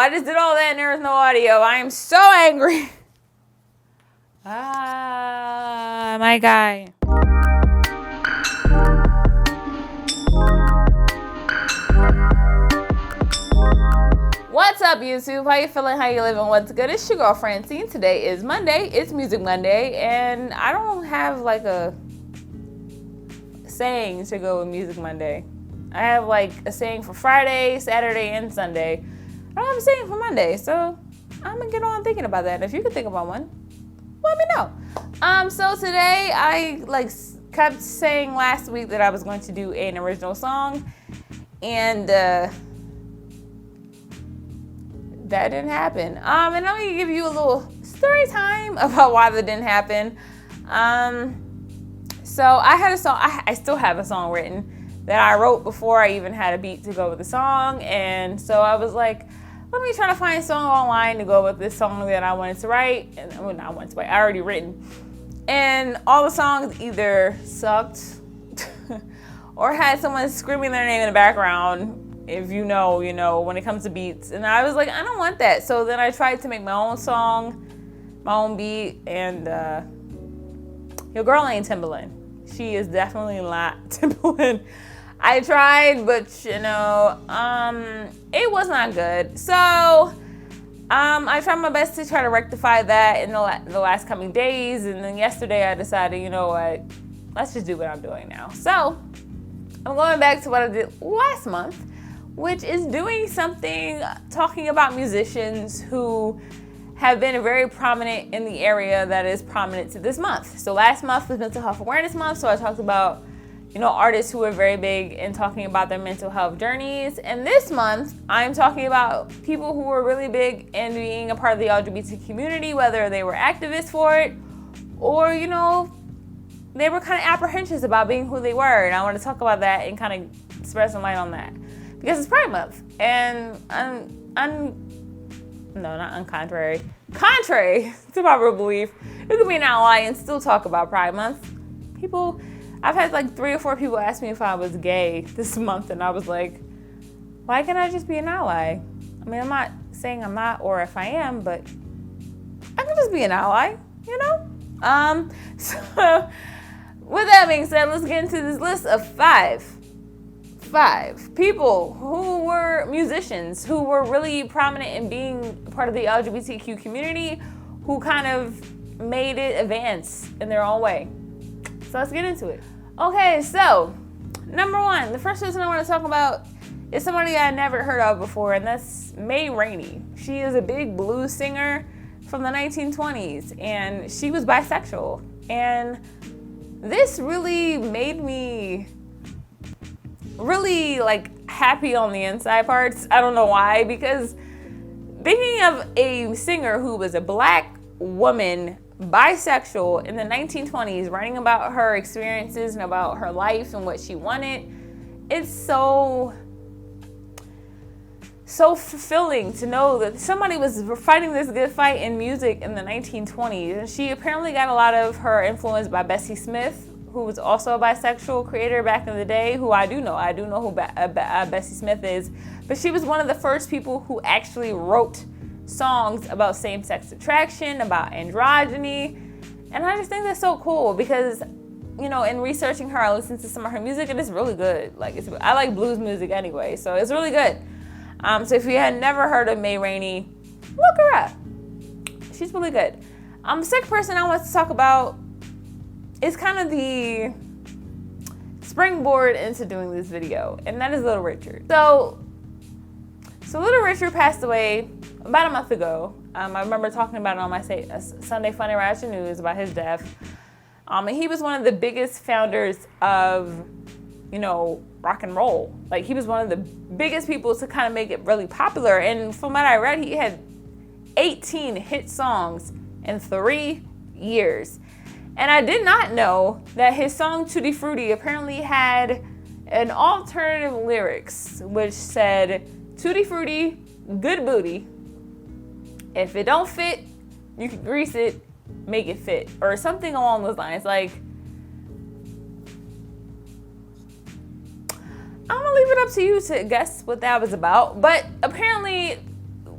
I just did all that and there was no audio. I am so angry. My guy. What's up, YouTube? How you feeling? How you living? What's good? It's your girl Francine. Today is Monday. It's Music Monday, and I don't have like a saying to go with Music Monday. I have like a saying for Friday, Saturday, and Sunday. I don't have a saying for Monday, so I'm gonna get on thinking about that. If you could think about one, let me know. So today I kept saying last week that I was going to do an original song, and that didn't happen. And I'm gonna give you a little story time about why that didn't happen. So I had a song, I still have a song written that I wrote before I even had a beat to go with the song. And so I was like, let me try to find a song online to go with this song that I wanted to write. And well, not wanted to write, I already written. And all the songs either sucked or had someone screaming their name in the background. If you know, when it comes to beats. And I was like, I don't want that. So then I tried to make my own song, my own beat, and your girl ain't Timbaland. She is definitely not Timbaland. I tried, but it was not good. So I tried my best to try to rectify that in the last coming days. And then yesterday I decided, you know what, let's just do what I'm doing now. So I'm going back to what I did last month, which is doing something talking about musicians who have been very prominent in the area that is prominent to this month. So last month was Mental Health Awareness Month, so I talked about, artists who are very big in talking about their mental health journeys. And this month, I'm talking about people who were really big in being a part of the LGBT community, whether they were activists for it or, they were kind of apprehensive about being who they were. And I want to talk about that and kind of spread some light on that. Because it's Pride Month, and contrary to popular belief, you can be an ally and still talk about Pride Month. I've had like 3 or 4 people ask me if I was gay this month, and I was like, why can't I just be an ally? I mean, I'm not saying I'm not, or if I am, but I can just be an ally, So with that being said, let's get into this list of 5 people who were musicians, who were really prominent in being part of the LGBTQ community, who kind of made it advance in their own way. So let's get into it. Okay, so number 1, the first person I want to talk about is somebody I never heard of before, and that's Ma Rainey. She is a big blues singer from the 1920s, and she was bisexual. And this really made me really happy on the inside parts. I don't know why, because thinking of a singer who was a black woman, bisexual in the 1920s, writing about her experiences and about her life and what she wanted, it's so fulfilling to know that somebody was fighting this good fight in music in the 1920s. And she apparently got a lot of her influence by Bessie Smith, who was also a bisexual creator back in the day, who I do know who Bessie Smith is, but she was one of the first people who actually wrote songs about same-sex attraction, about androgyny, and I just think that's so cool because, in researching her, I listened to some of her music, and it's really good. I like blues music anyway, so it's really good. So if you had never heard of Ma Rainey, look her up. She's really good. The second person I want to talk about is kind of the springboard into doing this video, and that is Little Richard. So Little Richard passed away about a month ago. I remember talking about it on my Sunday Funny Ratchet News about his death. And he was one of the biggest founders of, rock and roll. He was one of the biggest people to kind of make it really popular. And from what I read, he had 18 hit songs in 3 years. And I did not know that his song Tutti Frutti apparently had an alternative lyrics, which said, Tutti Frutti, good booty. If it don't fit, you can grease it, make it fit. Or something along those lines. I'm gonna leave it up to you to guess what that was about. But apparently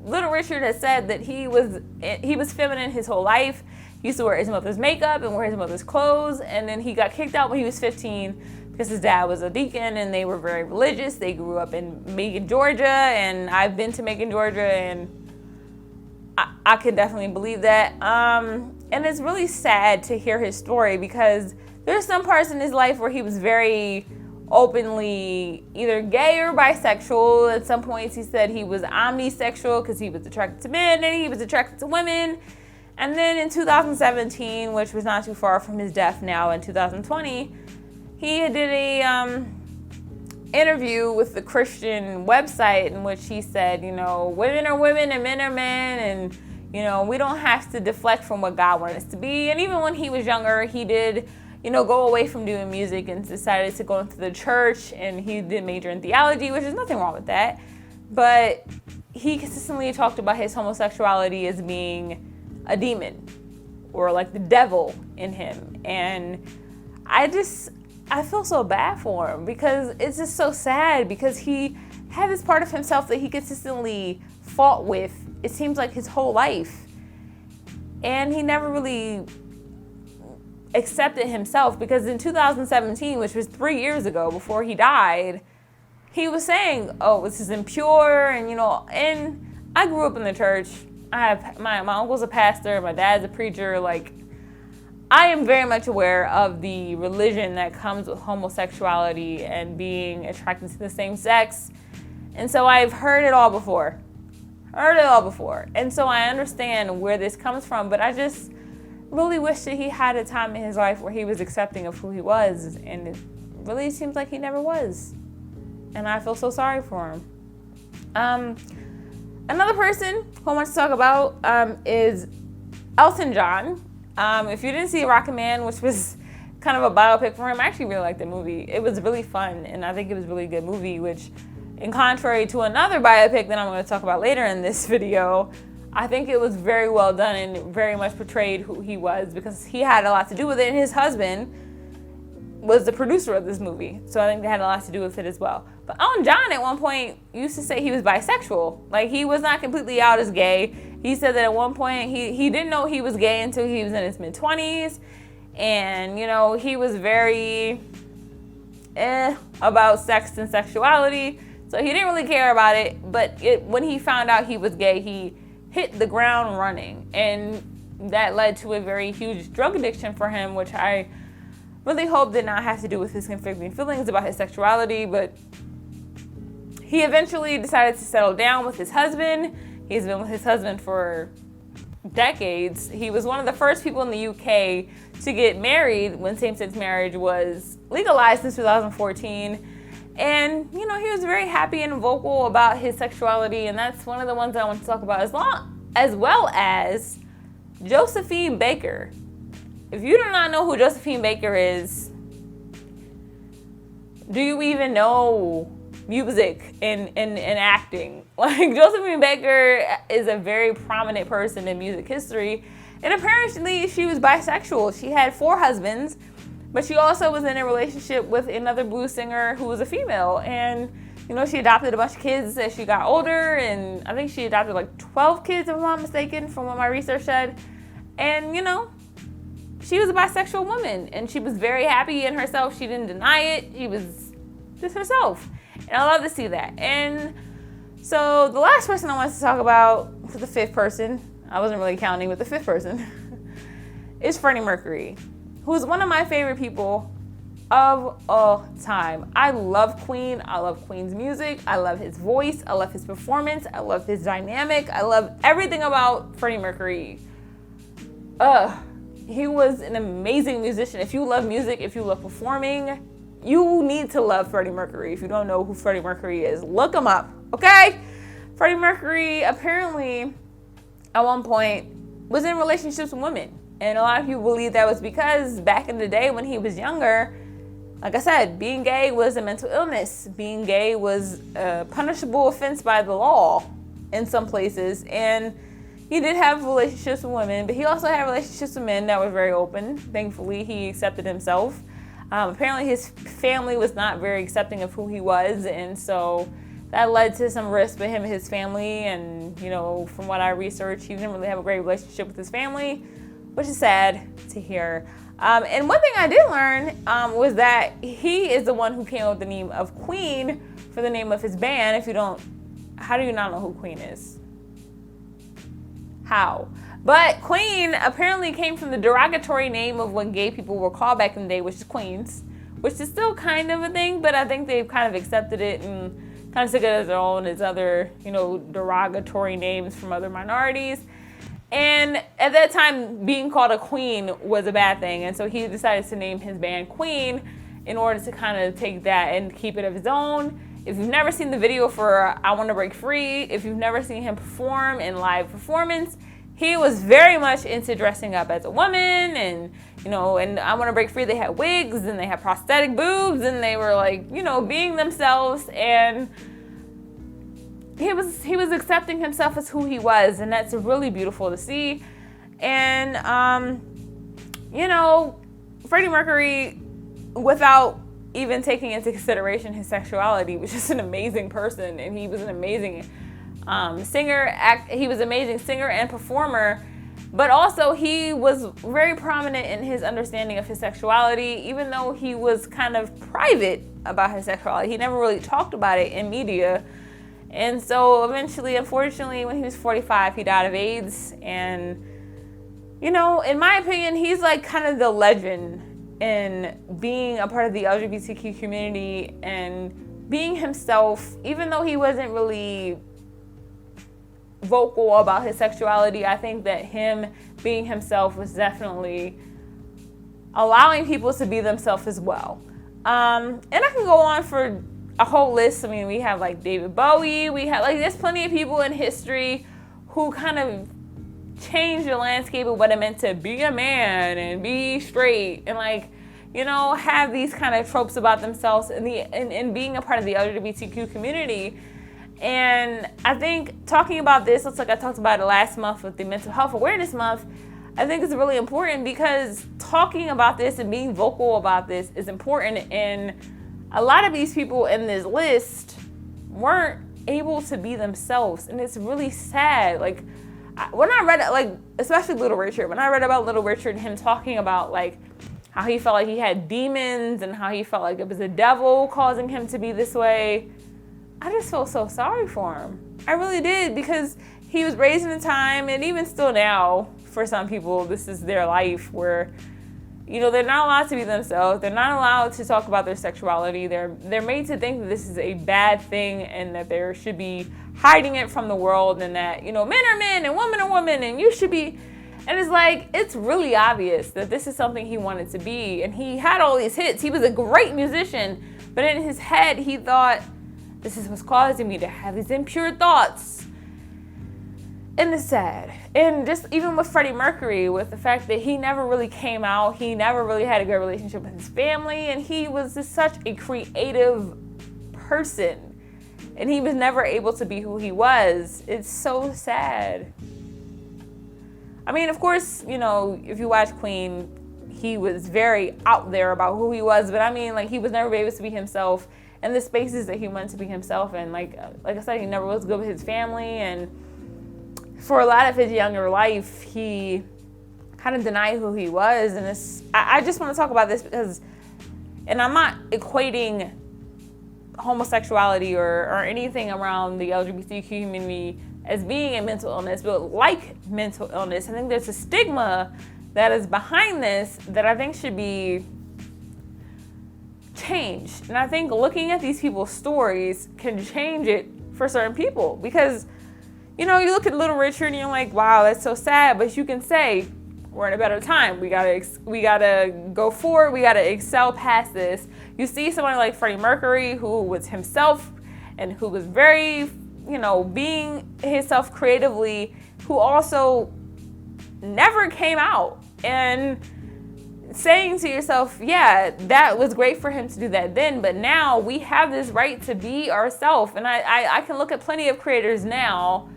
Little Richard has said that he was feminine his whole life. He used to wear his mother's makeup and wear his mother's clothes, and then he got kicked out when he was 15 because his dad was a deacon and they were very religious. They grew up in Macon, Georgia, and I've been to Macon, Georgia, and I can definitely believe that. And it's really sad to hear his story because there's some parts in his life where he was very openly either gay or bisexual. At some points he said he was omnisexual because he was attracted to men and he was attracted to women. And then in 2017, which was not too far from his death now in 2020, he did a interview with the Christian website in which he said, women are women and men are men, and we don't have to deflect from what God wanted us to be. And even when he was younger, he did go away from doing music and decided to go into the church, and he did major in theology, which is nothing wrong with that. But he consistently talked about his homosexuality as being a demon or like the devil in him. And I feel so bad for him because it's just so sad because he had this part of himself that he consistently fought with, it seems like his whole life. And he never really accepted himself because in 2017, which was 3 years ago before he died, he was saying, this is impure. And I grew up in the church. I have my uncle's a pastor, my dad's a preacher. Like, I am very much aware of the religion that comes with homosexuality and being attracted to the same sex. And so I've heard it all before. And so I understand where this comes from, but I just really wish that he had a time in his life where he was accepting of who he was, and it really seems like he never was. And I feel so sorry for him. Another person who I want to talk about is Elton John. If you didn't see Rocket Man, which was kind of a biopic for him, I actually really liked the movie. It was really fun, and I think it was a really good movie, which, in contrary to another biopic that I'm going to talk about later in this video, I think it was very well done and very much portrayed who he was because he had a lot to do with it, and his husband was the producer of this movie. So I think they had a lot to do with it as well. But Elton John at one point used to say he was bisexual. Like, he was not completely out as gay. He said that at one point he didn't know he was gay until he was in his mid-20s. And, he was very about sex and sexuality. So he didn't really care about it. But when he found out he was gay, he hit the ground running. And that led to a very huge drug addiction for him, which I really hope did not have to do with his conflicting feelings about his sexuality. But he eventually decided to settle down with his husband. He's been with his husband for decades. He was one of the first people in the UK to get married when same-sex marriage was legalized in 2014. And, he was very happy and vocal about his sexuality, and that's one of the ones that I want to talk about, as well as Josephine Baker. If you do not know who Josephine Baker is, do you even know music and acting? Like, Josephine Baker is a very prominent person in music history, and apparently she was bisexual. She had 4 husbands, but she also was in a relationship with another blues singer who was a female, and she adopted a bunch of kids as she got older, and I think she adopted like 12 kids, if I'm not mistaken, from what my research said. And she was a bisexual woman, and she was very happy in herself. She didn't deny it. She was just herself. And I love to see that. And so the last person I wanted to talk about, for the 5th person, I wasn't really counting, but the 5th person, is Freddie Mercury, who's one of my favorite people of all time. I love Queen. I love Queen's music. I love his voice. I love his performance. I love his dynamic. I love everything about Freddie Mercury. He was an amazing musician. If you love music, if you love performing, you need to love Freddie Mercury. If you don't know who Freddie Mercury is, look him up, okay? Freddie Mercury apparently at one point was in relationships with women. And a lot of people believe that was because back in the day when he was younger, like I said, being gay was a mental illness. Being gay was a punishable offense by the law in some places. And he did have relationships with women, but he also had relationships with men that were very open. Thankfully, he accepted himself. Apparently, his family was not very accepting of who he was, and so that led to some risk with him and his family. And, you know, from what I researched, he didn't really have a great relationship with his family, which is sad to hear. And one thing I did learn was that he is the one who came up with the name of Queen for the name of his band. If you don't, how do you not know who Queen is? How? But Queen apparently came from the derogatory name of what gay people were called back in the day, which is Queens, which is still kind of a thing, but I think they've kind of accepted it and kind of took it as their own, as other, you know, derogatory names from other minorities. And at that time, being called a queen was a bad thing. And so he decided to name his band Queen in order to kind of take that and keep it of his own. If you've never seen the video for I Want to Break Free, if you've never seen him perform in live performance, he was very much into dressing up as a woman. And, you know, and I Want to Break Free, they had wigs and they had prosthetic boobs and they were like, you know, being themselves. And he was accepting himself as who he was, and that's really beautiful to see. And you know, Freddie Mercury, without even taking into consideration his sexuality, was just an amazing person, and he was an amazing singer. He was an amazing singer and performer, but also he was very prominent in his understanding of his sexuality, even though he was kind of private about his sexuality. He never really talked about it in media. And so eventually, unfortunately, when he was 45, he died of AIDS. And, you know, in my opinion, he's like kind of the legend in being a part of the LGBTQ community and being himself, even though he wasn't really vocal about his sexuality. I think that him being himself was definitely allowing people to be themselves as well. And I can go on for a whole list. I mean, we have like David Bowie, we have like, there's plenty of people in history who kind of changed the landscape of what it meant to be a man and be straight and, like, you know, have these kind of tropes about themselves and being a part of the LGBTQ community. And I think talking about this, looks like I talked about it last month with the Mental Health Awareness Month, I think it's really important because talking about this and being vocal about this is important. And a lot of these people in this list weren't able to be themselves, and it's really sad. Like, when I read it, like, especially Little Richard, when I read about Little Richard and him talking about, like, how he felt like he had demons and how he felt like it was the devil causing him to be this way, I just felt so sorry for him. I really did, because he was raised in a time, and even still now, for some people, this is their life, where, you know, they're not allowed to be themselves. They're not allowed to talk about their sexuality. They're made to think that this is a bad thing and that there should be hiding it from the world, and that, you know, men are men and women are women and you should be. And it's like, it's really obvious that this is something he wanted to be. And he had all these hits. He was a great musician, but in his head, he thought, this is what's causing me to have these impure thoughts. And it's sad. And just even with Freddie Mercury, with the fact that he never really came out, he never really had a good relationship with his family, and he was just such a creative person, and he was never able to be who he was. It's so sad. I mean, of course, you know, if you watch Queen, he was very out there about who he was, but I mean, like, he was never able to be himself in the spaces that he wanted to be himself. And like I said, he never was good with his family, and for a lot of his younger life, he kind of denied who he was. And I just want to talk about this because, and I'm not equating homosexuality or anything around the LGBTQ community as being a mental illness, but like mental illness, I think there's a stigma that is behind this that I think should be changed. And I think looking at these people's stories can change it for certain people, because, you know, you look at Little Richard and you're like, wow, that's so sad. But you can say, we're in a better time. We gotta go forward. We gotta excel past this. You see someone like Freddie Mercury, who was himself and who was very, you know, being himself creatively, who also never came out, and saying to yourself, yeah, that was great for him to do that then, but now we have this right to be ourselves. And I can look at plenty of creators now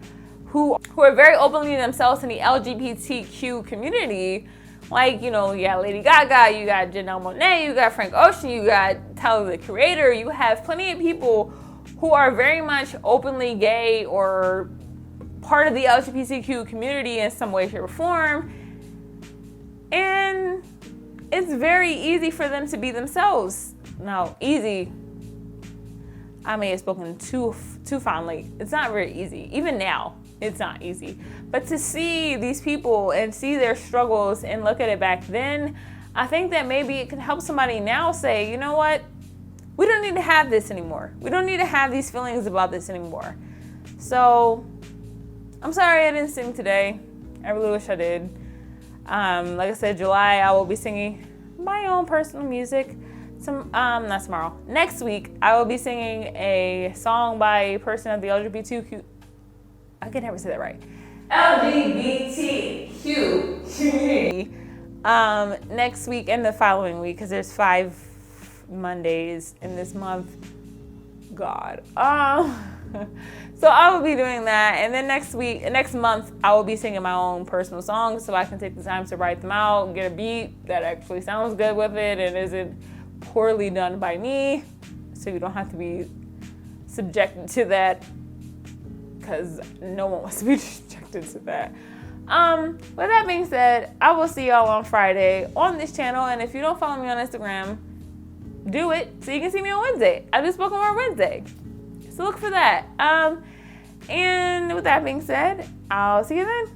who are very openly themselves in the LGBTQ community. Like, you know, you got Lady Gaga, you got Janelle Monáe, you got Frank Ocean, you got Tyler the Creator. You have plenty of people who are very much openly gay or part of the LGBTQ community in some way, shape, or form. And it's very easy for them to be themselves. Now, easy, I may have spoken too fondly. It's not very easy. Even now, it's not easy. But to see these people and see their struggles and look at it back then, I think that maybe it can help somebody now say, you know what? We don't need to have this anymore. We don't need to have these feelings about this anymore. So, I'm sorry I didn't sing today. I really wish I did. Like I said, July, I will be singing my own personal music. Not tomorrow. Next week, I will be singing a song by a person of the LGBTQ. I can never say that right. LGBTQ community. Next week and the following week, because there's 5 Mondays in this month. God. So I will be doing that, and then next month, I will be singing my own personal songs, so I can take the time to write them out, get a beat that actually sounds good with it and isn't poorly done by me, so you don't have to be subjected to that, because no one wants to be subjected to that. With that being said, I will see y'all on Friday on this channel, and if you don't follow me on Instagram, do it so you can see me on Wednesday. I do spoken word Wednesday, so look for that. And with that being said, I'll see you then.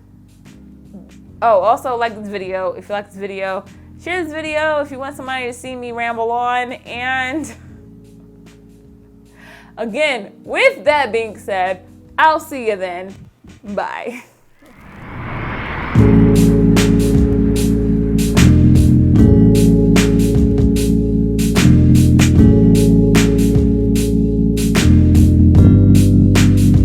Oh, also like this video. If you like this video, share this video if you want somebody to see me ramble on. And again, with that being said, I'll see you then. Bye.